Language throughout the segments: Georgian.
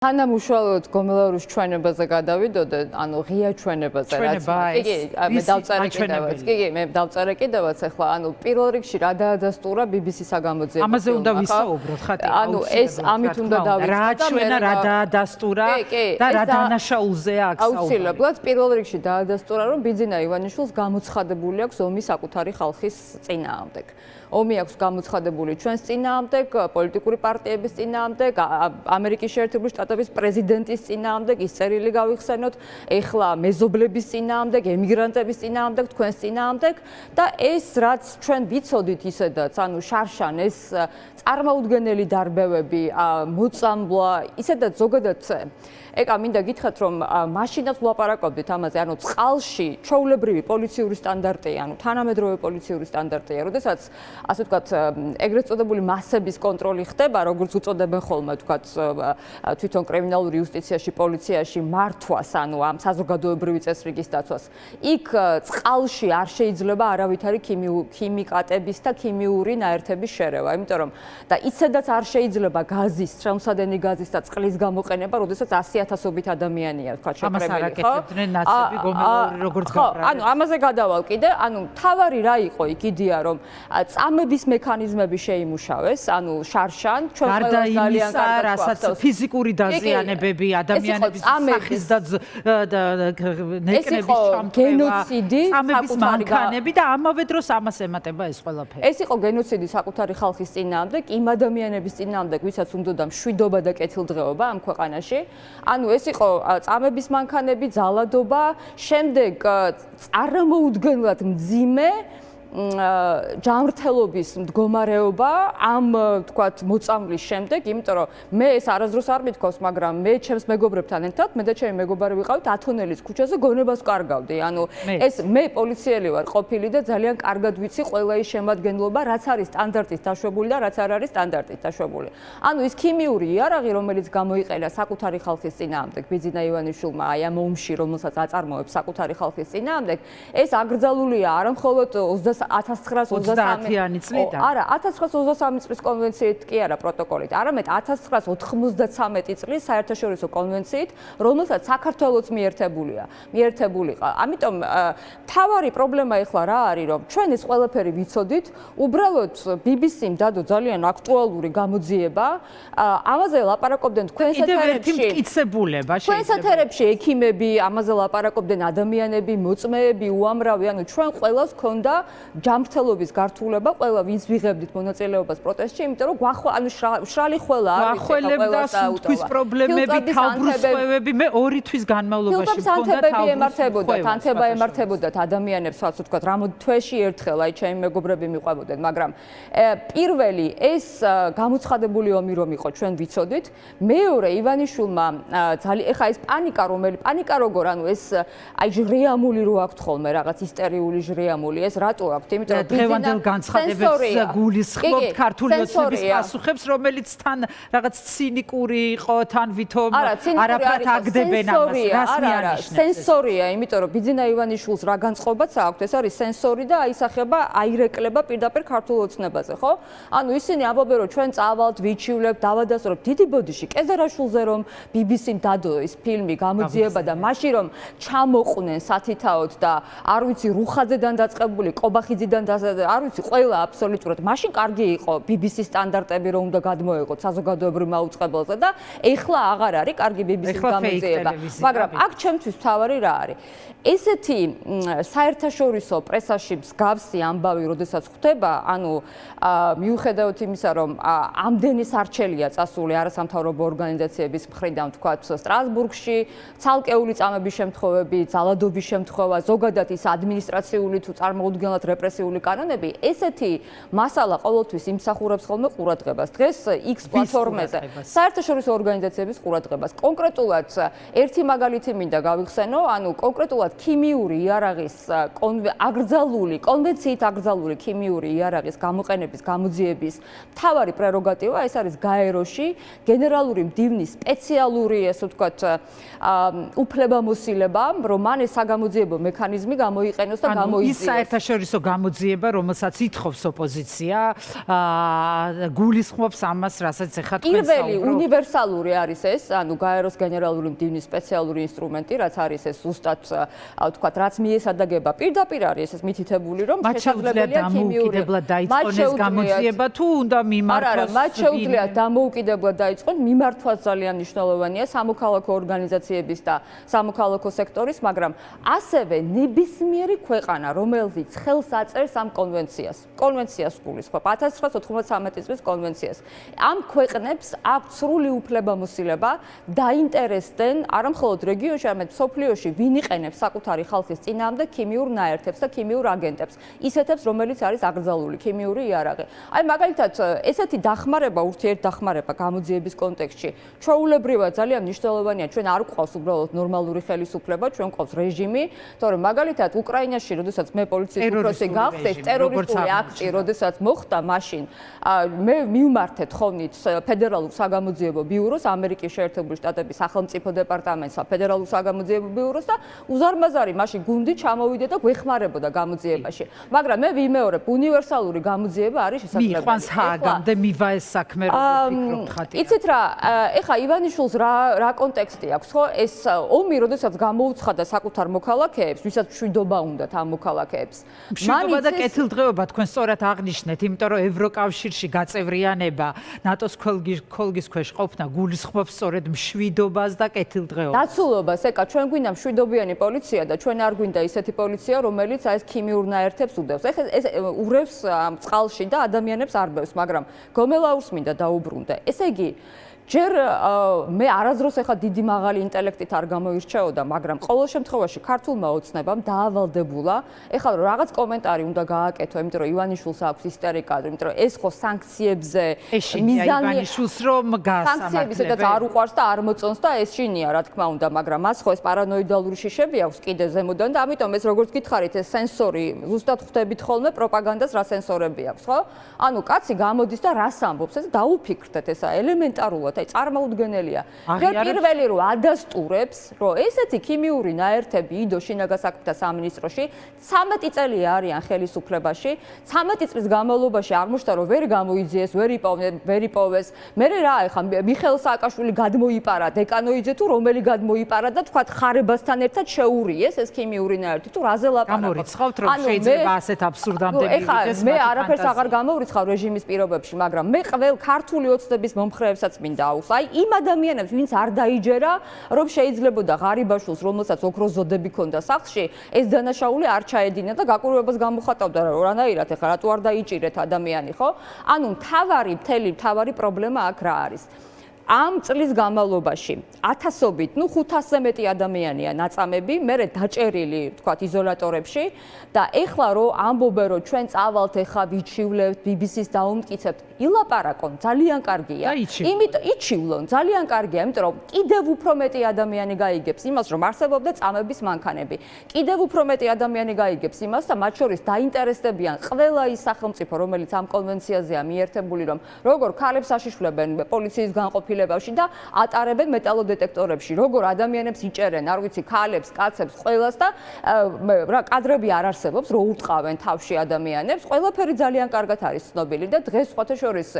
თანამუშრალოდ გომელაურის ჩვენებაზე გადავიდოდე, ანუ ღია ჩვენებაზე, რაც მე დავწერე კიდევაც. კი, მე დავწერე კიდევაც ახლა, ანუ პირველ რიგში რა დაადასტურა BBC-ს გამოძიება. ამაზე უნდა ვისაუბროთ, ხათი. ანუ ეს ამით უნდა დავიწყოთ რა ჩვენა რა დაადასტურა და რა დანაშაულზეა აქ საუბარი. აუცილებლად პირველ რიგში დაადასტურა, რომ ბიძინა ივანიშვილს გამოცხადებული აქვს ომი საკუთარი ხალხის წინააღმდეგ. ომი აქვს გამოცხადებული ჩვენს წინააღმდეგ, პოლიტიკური პარტიების წინააღმდეგ, ამერიკის შეერთებული შტატების პრეზიდენტის წინააღმდეგ, ის წერილი გავიხსენოთ, ეხლა მეზობლების წინააღმდეგ, ემიგრანტების წინააღმდეგ, თქვენს წინააღმდეგ და ეს რაც ჩვენ ვიცოდით ისედაც, ანუ შარშან ეს წარმოუდგენელი დარბევები, მოწამვლა, ისედაც ზოგადად ეკა მინდა გითხრათ რომ მაშინაც ვლაპარაკობდით ამაზე, ანუ წყალში ჩვეულებრივი პოლიციური სტანდარტია, ანუ თანამედროვე პოლიციური სტანდარტია, როდესაც ასე ვთქვათ, ეგრეთ წოდებული მასების კონტროლი ხდება, როგორც უწოდებენ ხოლმე, ვთქვათ, თვითონ კრიმინალური იუსტიციაში, პოლიციაში მართვას, ანუ ამ საზოგადოებრივი წესრიგის დაცვას. იქ წყალში არ შეიძლება არავითარი ქიმიკატების და ქიმიური ნაერთების შერევა, იმიტომ რომ და ისედაც არ შეიძლება გაზის, ხელმსადენი გაზის და წყლის გამოყენება, როდესაც 100,000-ობით ადამიანია, თქვა შეფრებული, ხო? ამას არ აკეთებდნენ ნაცები გომელაური როგორც გაბრალდა. ანუ ამაზე გადავალ კიდე, ანუ თავარი რა იყო იქ იდეა, რომ წამების მექანიზმები შეიმუშავეს, ანუ შარშან ჩვენ ყველა ძალიან კარგად რასაც ფიზიკური დაზიანებები, ადამიანების სახის და ნეკნების ჩამთრევა, გენოციდი, წამების მანქანები და ამავე დროს ამას ემატება ეს ყველაფერი. ეს იყო გენოციდი საკუთარი ხალხის წინააღმდეგ, იმ ადამიანების წინააღმდეგ, ვისაც უნდოდა მშვიდობა და კეთილდღეობა ამ ქვეყანაში. ანუ ეს იყო წამების მანქანები, ძალადობა, შემდეგ წარმოუდგენლად მძიმე ჯანმრთელობის მდგომარეობა ამ თქვათ მოწამვლის შემდეგ, იმიტომ რომ მე ეს არასდროს არ მithქოს, მაგრამ მე ჩემს მეგობრებთან ერთად, მე და ჩემი მეგობარი ვიყავით ათონელის ქუჩაზე გონებას ვკარგავდი. ანუ ეს მე პოლიციელი ვარ ყოფილი და ძალიან კარგად ვიცი ყველა ის შემადგენლობა, რაც არის სტანდარტით დაშვებული და რაც არ არის სტანდარტით დაშვებული. ანუ ის ქიმიური იარაღი, რომელიც გამოიყენა საკუთარი ხალხის წინააღმდეგ, ბიძინა ივანიშვილმა აი ამ ომში, რომელსაც აწარმოებს საკუთარი ხალხის წინააღმდეგ, ეს აკრძალულია არა მხოლოდ 1923 წლიდან. არა, 1923 წლის კონვენციით კი არა პროტოკოლით, არამედ 1993 წლის საერთაშორისო კონვენციით, რომელსაც საქართველოც მიერთებულიყო. ამიტომ მთავარი პრობლემა ეხლა რა არის, რომ ჩვენ ეს ყველაფერი ვიცოდით, უბრალოდ BBC-მ დადო ძალიან აქტუალური გამოძიება, ამაზე ლაპარაკობდნენ თქვენს ეთერებში. კიდევ ერთი მტკიცებულება შეიძლება. თქვენს ეთერებში ექიმები, ამაზე ლაპარაკობდნენ ადამიანები, მოწმეები, უამრავი, ანუ ჩვენ ყველას ჰქონდა ჯანმრთელობის გართულება, ყველა ვინც ვიღებდით მონაწილეობას პროტესტში, იმიტომ რომ ანუ შრალი ხელა არ ვიცი ყველა თვის პრობლემები, თავბრუსხვევები, მე 2 თვის განმავლობაში მქონდა თავბრუსხვევები, თანთება ემართებოდათ ადამიანებს, ასე ვთქვათ, რამოდ თვეში ერთხელ, აი ჩემი მეგობრები მიყვებოდნენ, მაგრამ პირველი ეს გამოცხადებული ომი რომ იყო, ჩვენ ვიცოდით, მეორე ივანიშვილმა ეხა ეს პანიკა როგორ, ანუ ეს აი ჟრიამული რო აქვთ ხოლმე რაღაც ისტერიული ჟრიამული, ეს რატო აქვთ? იმიტომ რომ დღევანდელ განცხადებებს გულისხმობთ ქართული ოცნების პასუხებს, რომელიც თან რაღაც ცინიკური იყო, თან ვითომ არაფრად აგდებენ ამას, რას მიანიშნებს? სენსორია, იმიტომ რომ ბიძინა ივანიშვილს რა განწყობაც აქვს, ეს არის სენსორი და აისახება, აირეკლება პირდაპირ ქართულ ოცნებაზე, ხო? ანუ ისინი ამბობენ, რომ ჩვენ წავალთ, ვიჩივლებთ, დავადასტურებთ დიდი ბოდიში, კეზერაშვილზე რომ BBC-მ დადო ეს ფილმი გამოძიება და მაშინ რომ ჩამოყვნენ სათითაოდ და არ ვიცი რუხაძედან დაწყებული კობახიძიდან არ ვიცი ყველა აბსოლუტურად მაშინ კარგი იყო BBC სტანდარტები რომ უნდა გადმოეღოთ საზოგადოებრივ მაუწყებელზე და ეხლა აღარ არის კარგი BBC-ის გამოძიება, მაგრამ აქ ჩემთვის მთავარი რა არის? ესეთი საერთაშორისო პრესაში მსგავსი ამბავი, როდესაც ხდება, ანუ მიუხედავად იმისა, რომ ამდენი სარჩელია წასული არასამთავრობო ორგანიზაციების მხრიდან, თქვათ, სტრასბურგში, ცალკეული წამების შემთხვევები, ძალადობის შემთხვევა, ზოგადად ის ადმინისტრაციული თუ წარმოუდგენლად რეპრესიული კანონები, ესეთი მასალა ყოველთვის იმსახურებს ხოლმე ყურადღებას. დღეს X პლატფორმაზე საერთაშორისო ორგანიზაციების ყურადღებას. კონკრეტულად ერთი მაგალითი მინდა გავიხსენო, ანუ კონკრეტულად ქიმიური იარაღის კონვენციით აკრძალული ქიმიური იარაღის გამოყენების გამოძიების მთავარი პრეროგატივა ეს არის გაეროში გენერალური მდივნის სპეციალური, ესე ვთქვათ, უფლებამოსილება, რომ მან ეს საგამოძიებო მექანიზმი გამოიყენოს და გამოიძიოს. ის საერთაშორისო გამოძიება, რომელსაც ითხოვს ოპოზიცია, გულისხმობს ამას, რასაც ეხლა თქვენ საუბრობთ. პირველი უნივერსალური არის ეს, ანუ გაეროს გენერალური მდივნის სპეციალური ინსტრუმენტი, რაც არის ეს ზუსტად, ვთქვათ, რაც მიესადაგება პირდაპირ არის ეს მითითებული, რომ შესაძლებელია დამოუკიდებლად დაიწყონ ეს გამოძიება თუ უნდა მიმართოს? არა, მათ შეუძლიათ დამოუკიდებლად დაიწყონ, მიმართვაც ძალიან მნიშვნელოვანია სამოქალაქო ორგანიზაციების და სამოქალაქო სექტორის, მაგრამ ასევე ნებისმიერი ქვეყანა, რომელიც ხელს აწერს ამ კონვენციას გულისხმობ 1993 წლის კონვენციას. ამ ქვეყნებს აქვთ სრული უფლებამოსილება დაინტერესდნენ არა მხოლოდ რეგიონში, არამედ სოფლიოში ვინ იყენებს საკუთარი ხალხის წინააღმდეგ ქიმიურ ნაერთებს და ქიმიურ აგენტებს, ისეთებს, რომელიც არის აკრძალული ქიმიური იარაღი. აი მაგალითად, ესეთი დახმარება, ურთიერთდახმარება გამოძიების კონტექსტში ჩვეულებრივად ძალიან მნიშვნელოვანია. ჩვენ არ გვყავს უბრალოდ ნორმალური ხელისუფლება, ჩვენ გვყავს რეჟიმი, თორემ მაგალითად უკრაინაში, როდესაც მე პოლიციის უფროსი გავხდე, ტერორისტული აქტი, როდესაც მოხდა, მაშინ მე მივმართეთ ხოვნით ფედერალურ საგამოძიებო ბიუროს, ამერიკის შეერთებული შტატების სახელმწიფო დეპარტამენტს, ფედერალურ საგამოძიებო ბიუროს და უზარმაზარი მაშინ გუნდი ჩამოვიდა და გვეხმარებოდა გამოძიებაში. მაგრამ მე ვიმეორებ, უნივერსალური გამოძიება არის შესაძლებელი. მიყვანს ჰააგამდე მივა ეს საქმე, როგორ ფიქრობთ ხათია? იცით რა, ეხა ივანიშვილს რა კონტექსტი აქვს, ხო? ეს ომი, როდესაც გამოუცხადა საკუთარ მოქალაქეებს, ვისაც მშვიდობა უნდათ ამ მოქალაქეებს. მშვიდობა და კეთილდღეობა თქვენ სწორად აღნიშნეთ, იმიტომ რომ ევროკავშირში გაწევრიანება, ნატოს ქოლგის ქვეშ ყოფნა გულისხმობს სწორედ მშვიდობას და კეთილდღეობას. დაცულობას, ეკა, ჩვენ გვინდა მშვიდობიანი პოლიცია და ჩვენ არ გვინდა ისეთი პოლიცია, რომელიც ეს ქიმიურ ნაერთებს უდევს. ეხლა ეს ურევს წყალში და ადამიანებს არბევს, მაგრამ გომელაურს მინდა დაუბრუნდე. ესე იგი, ჯერ მე არაზროს ეხა დიდი მაღალი ინტელექტით არ გამოირჩეოდა, მაგრამ ყოველ შემთხვევაში ქართულმა ოცნებამ დაავალდებულა, ეხლა რაღაც კომენტარი უნდა გააკეთო, იმიტომ რომ ივანიშვილს აქვს ისტერიკა, იმიტომ რომ ეს ხო სანქციებზე მიზანია ივანიშვილს რომ სანქციები სადაც არ უყვარს და არ მოწონს და ეს შინია, რა თქმა უნდა, მაგრამ მას ხო ეს პარანოიდალური შიშები აქვს კიდე ზემოდან და ამიტომ ეს როგორც გითხარით, ეს სენსორი, ზუსტად ხვდებით ხოლმე პროპაგანდას რა სენსორები აქვს, ხო? ანუ კაცი გამოდის და რას ამბობს, ეს დაუფიქრდეთ, ესა ელემენტარულად აი წარმოუდგენელია. პირველი რომ ადასტურებს, რომ ესეთი ქიმიური ნაერთები იდო შინაგან საქმეთა სამინისტროში 13 წელი არიან ხელისუფლებაში, 13 წლის განმავლობაში აღმოჩნდა რომ ვერ გამოიძიეს, ვერ იპოვეს. მე რა ეხა მიხეილ სააკაშვილი გადმოიპარა დეკანოიძე თუ რომელი გადმოიპარა და თქვა ხარებასთან ერთად შეურიეს ეს ქიმიური ნაერთი თუ რაზე ლაპარაკობთ. გამორიცხავთ რომ შეიძლება ასეთ აბსურდამდე მივიდეს. მე არაფერს აღარ გამორიცხავ რეჟიმის პირობებში, მაგრამ მე ყოველ ქართული ოცნების მომხრეებსაც მინდა აი იმ ადამიანებს, ვინც არ დაიჯერა, რომ შეიძლებოდა ღარიბაშვილს, რომელსაც ოქროს ზოდები ჰქონდა სახლში, ეს დანაშაული არ ჩაედინა და გაკვირვებას გამოხატავდა, რანაირად ეხლა რატო არ დაიჭირეთ ადამიანი, ხო? ანუ მთავარი პრობლემა აქ რა არის? ამ წლის განმავლობაში 1000-ობით, 500-ზე მეტი ადამიანია ნაწამები, მერე დაჭერილი, ვთქვათ, იზოლატორებში და ეხლა რომ ამბობენ, რომ ჩვენ წავალთ ეხლა ვიჩივლევთ, BBC-ს დაუმტკიცებთ, ილაპარაკონ, ძალიან კარგია. იმიტომ იჩივლონ, ძალიან კარგია, იმიტომ რომ კიდევ უფრო მეტი ადამიანი გაიგებს იმას, რომ არსებობდა წამების მანქანები. კიდევ უფრო მეტი ადამიანი გაიგებს იმას და მათ შორის დაინტერესდებიან ყველა ის სახელმწიფო, რომელიც ამ კონვენციაზეა მიერთებული, რომ როგორ ქალებს აშიშვლებენ პოლიციის განყოფილებაში და ატარებენ მეტალოდეტექტორებში, როგორ ადამიანებს იჭერენ, არ ვიცი, ქალებს, კაცებს, ყველას და რა კადრები არ არსებობს, რო ურტყავენ თავში ადამიანებს, ყველაფერი ძალიან კარგად არის ცნობილი და დღეს სხვათა შორის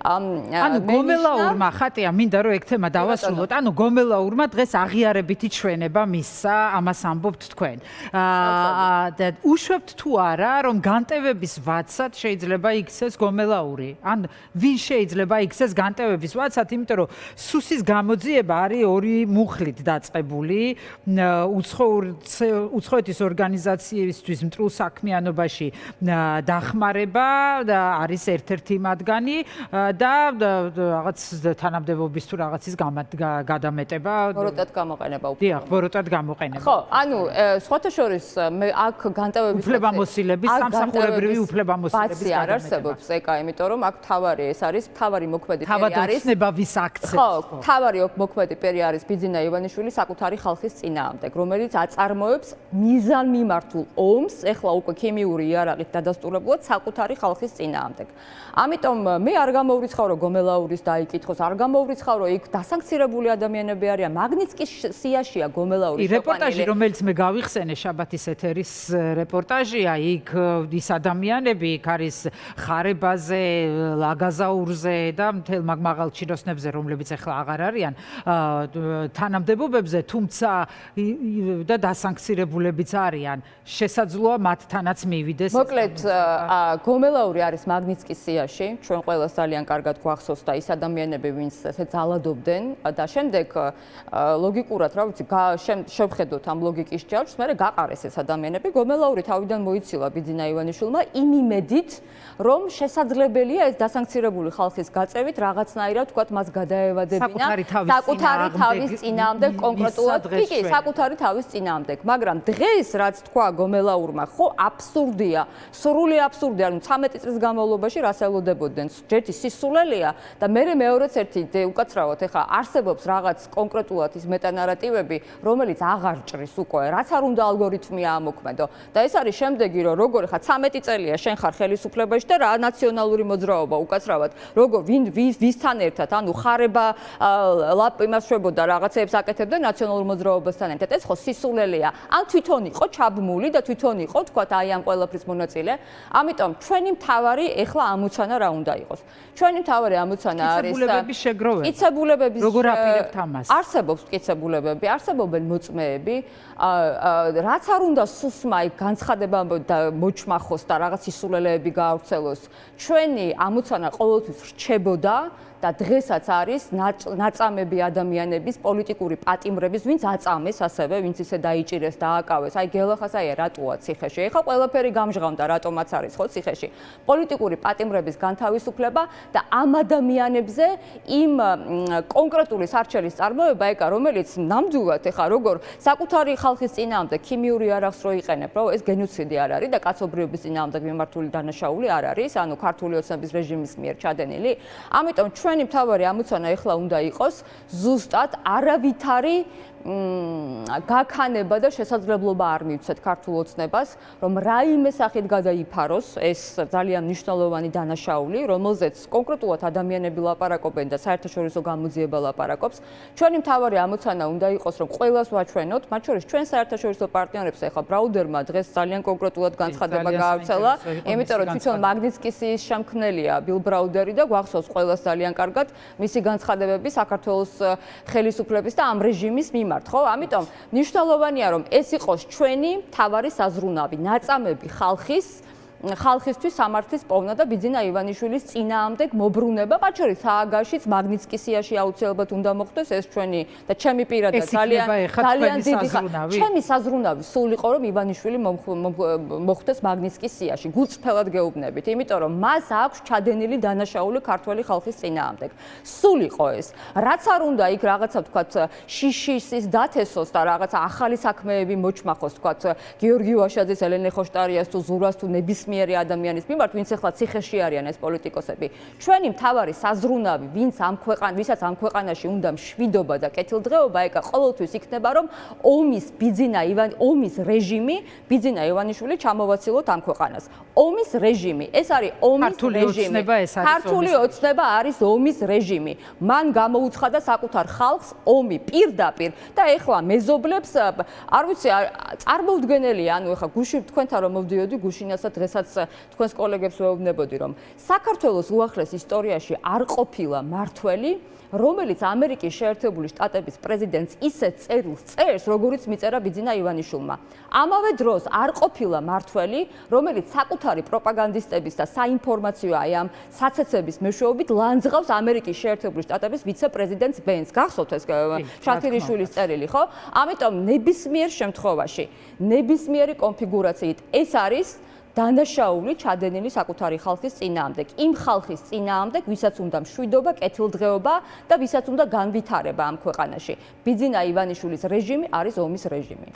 ანუ გომელაურმა ხატია მინდა რომ ეგ თემა დავასრულოთ. ანუ გომელაურმა დღეს აღიარებითი ჩვენება მისცა, ამას ამბობთ თქვენ. და უშვებთ თუ არა, რომ განტევების ვაცად შეიძლება იქცეს გომელაური? ან ვინ შეიძლება იქცეს განტევების ვაცად, იმიტომ რომ სუსის გამოძიება არის ორი მუხლით დაწყებული, უცხოეთის ორგანიზაციებისთვის მტრულ საქმიანობაში დახმარება და არის ერთ-ერთი მათგანი და რაღაც თანამდებობის თუ რაღაცის გადამეტება. ბოროტად გამოყენება უკვე. დიახ, ბოროტად გამოყენება. ხო, ანუ სხვათა შორის მე აქ განტევების უფლებამოსილების, სამსახურებრივი უფლებამოსილების ბაცი არ არსებობს, ეკა, იმიტომ რომ აქ თავარი ეს არის, თავარი მოქმედი თავად ოცნება ვის აქცენტს. ხო, თავარი მოქმედი პერი არის ბიძინა ივანიშვილი საკუთარი ხალხის წინააღმდეგ, რომელიც აწარმოებს მიზანმიმართულ ომს, ეხლა უკვე ქიმიური იარაღით დადასტურებულად საკუთარი ხალხის წინააღმდეგ. ამიტომ მე არ გამოვრიცხავ, რომ გომელაურის დაიკითხოს, არ გამოვრიცხავ, რომ იქ დასანქცირებული ადამიანები არიან, მაგნიცკის სიაშია გომელაურის შეყვანილი. რეპორტაჟი, რომელიც მე გავიხსენე შაბათის ეთერის რეპორტაჟია, იქ ის ადამიანები, იქ არის ხარებაზე, ლაგაზაურზე და მთელ მაღალ ჩინოსნებზე, რომლებიც ახლა აღარ არიან თანამდებობებზე, თუმცა და დასანქცირებულებიც არიან. შესაძლოა მათთანაც მივიდეს. მოკლედ, გომელაური არის მაგნიცკის სიაში, ჩვენ ყველას ძალიან კარგად გვახსოვს და ის ადამიანები, ვინც ესე ძალადობდნენ და შემდეგ ლოგიკურად, რა ვიცი, შევხედოთ ამ ლოგიკის ჯაჭვს, მერე გაყარეს ეს ადამიანები. გომელაური თავიდან მოიცილა ბიძინა ივანიშვილმა იმ იმედით, რომ შესაძლებელია ეს დასანქცირებული ხალხის გაწევით რაღაცნაირად თქვათ მას გადაევადებინა საკუთარი თავის წინააღმდეგ კონკრეტულად კი საკუთარი თავის წინააღმდეგ, მაგრამ დღეს რაც თქვა გომელაურმა, ხო აბსურდია, სრული აბსურდია, რომ 13 წლის განმავლობაში რას ელოდებოდნენ, ერთი სისულელია და მეორეც ერთი უკაცრავად ეხლა არსებობს რაღაც კონკრეტულად ის მეტანარატივები, რომელიც აღარ ჭრის უკვე, რაც არ უნდა ალგორითმი ამოქმედო და ეს არის შემდეგი, რომ როგორ ხა 13 წელია შენ ხარ ხელისუფლებაში და რა ნაციონალური მოძრაობა უკაცრავად, როგორ ვისთან ერთად, ანუ ხარება იმას შვებოდა რაღაცეებს აკეთებდა ნაციონალურ მოძრაობასთან ერთად, ეს ხო სისულელეა, ან თვითონ იყო ჩაბმული და თვითონ იყო თქვა აი ამ ყველაფრის მონაწილე, ამიტომ ჩვენი მთავარი ეხლა ამოცანა რა უნდა იყოს. ჩვენი მთავარი ამოცანა არის მკიცებულებების შეგროვება. მკიცებულებების როგორ აპირებთ ამას? არსებობს მკიცებულებები, არსებობენ მოწმეები, რაც არ უნდა სუსმა იქ განცხადება და მოჩმახოს და რაღაც სისულელეები გაავრცელოს. ჩვენი ამოცანა ყოველთვის რჩებოდა და დღესაც არის ნაწამები ადამიანების პოლიტიკური პატიმრების, ვინც აწამეს ასევე, ვინც ისე დაიჭირეს და აკავეს. აი გელახასაია რატოა ციხეში. ეხლა ყველაფერი გამჟღავნდა, რატომაც არის ხო ციხეში. პოლიტიკური პატიმრების განთავისუფლება და ამ ადამიანებზე იმ კონკრეტული სარჩელის წარმოება ეკა, რომელიც ნამდვილად ეხლა როგორ საკუთარი ხალხის წინააღმდეგ ქიმიური იარაღს რო იყენებ, რომ ეს გენოციდი არ არის და კაცობრიობის წინააღმდეგ მიმართული დანაშაული არ არის, ანუ ქართული ოცნების რეჟიმის მიერ ჩადენილი. ამიტომ ჩვენი მთავარი ამოცანა ეხლა უნდა იყოს ზუსტად არავითარი გაქანება და შესაძლებლობა არ მივცეთ ქართულ ოცნებას, რომ რაიმე სახით გადაიფაროს ეს ძალიან მნიშვნელოვანი დანაშაული, რომელზეც კონკრეტულად ადამიანები ლაპარაკობენ და საერთაშორისო გამოძიება ლაპარაკობს. ჩვენი მთავარი ამოცანა უნდა იყოს, რომ ყველას ვაჩვენოთ, მათ შორის ჩვენ საერთაშორისო პარტნიორებს ეხლა ბრაუდერმა დღეს ძალიან კონკრეტულად განცხადება გაავრცელა, იმიტომ რომ თვითონ მაგნიცკის შემქმნელია ბილ ბრაუდერი და გვახსოვს ყველას ძალიან კარგად მისი განცხადებები საქართველოს ხელისუფლების და ამ რეჟიმის მიმართ. ხო, ამიტომ მნიშვნელოვანია რომ ეს იყოს ჩვენი მთავარი საზრუნავი, ნაწამები ხალხისთვის სამართლის პოვნა და ბიძინა ივანიშვილის წინააღმდეგ მობრუნება, მათ შორის სააგაშიც მაგნიცკის სიაში აუცილებლად უნდა მოხდეს ეს ჩვენი და ჩემი პირადად ძალიან დიდი ჩემი საზრუნავი სულ იყო რომ ივანიშვილი მოხდეს მაგნიცკის სიაში, გულწრფელად გეუბნებით, იმიტომ რომ მას აქვს ჩადენილი დანაშაული ქართველი ხალხის წინააღმდეგ. სულ იყო ეს. რაც არ უნდა იქ რაღაცა თქვათ შიშის დათესოს და რაღაცა ახალი საქმეები მოჩმახოს თქვათ გიორგი ვაშაძის, ელენე ხოშტარიას თუ ზურას თუ ნებისმიერი ადამიანის მიმართ, ვინც ახლა ციხეში არიან ეს პოლიტიკოსები. ჩვენი მთავარი საზრუნავი, ვისაც ამ ქვეყანაში უნდა მშვიდობა და კეთილდღეობა, ეკა ყოველთვის იქნება, რომ ომის რეჟიმი, ბიძინა ივანიშვილი ჩამოვაცილოთ ამ ქვეყანას. ომის რეჟიმი, ეს არის ომის რეჟიმი. ქართული ოცნება არის ომის რეჟიმი. მან გამოუცხადა საკუთარ ხალხს ომი პირდაპირ და ეხლა მეზობლებს, არ ვიცი, წარმოუდგენელია, ანუ ეხლა გუშინ თქვენთან რომ მოვდიოდი გუშინასაც დღესაც თქვენს კოლეგებს ვეუბნებოდი, რომ საქართველოს უახლეს ისტორიაში არ ყოფილა მართველი, რომელიც ამერიკის შეერთებული შტატების პრეზიდენტს ისეთ წერილს წერს, როგორიც მიწერა ბიძინა ივანიშვილმა. ამავე დროს არ ყოფილა მართველი, რომელიც საკუთარი პროპაგანდისტების და საინფორმაციო აი ამ საცეცების მეშვეობით ლანძღავს ამერიკის შეერთებული შტატების ვიცე-პრეზიდენტს ბენს. გახსოვთ ეს შაქირიშვილის წერილი, ხო? ამიტომ ნებისმიერ შემთხვევაში, ნებისმიერი კონფიგურაციით ეს არის დანაშაული ჩადენილი საკუთარი ხალხის წინააღმდეგ. იმ ხალხის წინააღმდეგ, ვისაც უნდა მშვიდობა, კეთილდღეობა და ვისაც უნდა განვითარება ამ ქვეყანაში. ბიძინა ივანიშვილის რეჟიმი არის ომის რეჟიმი.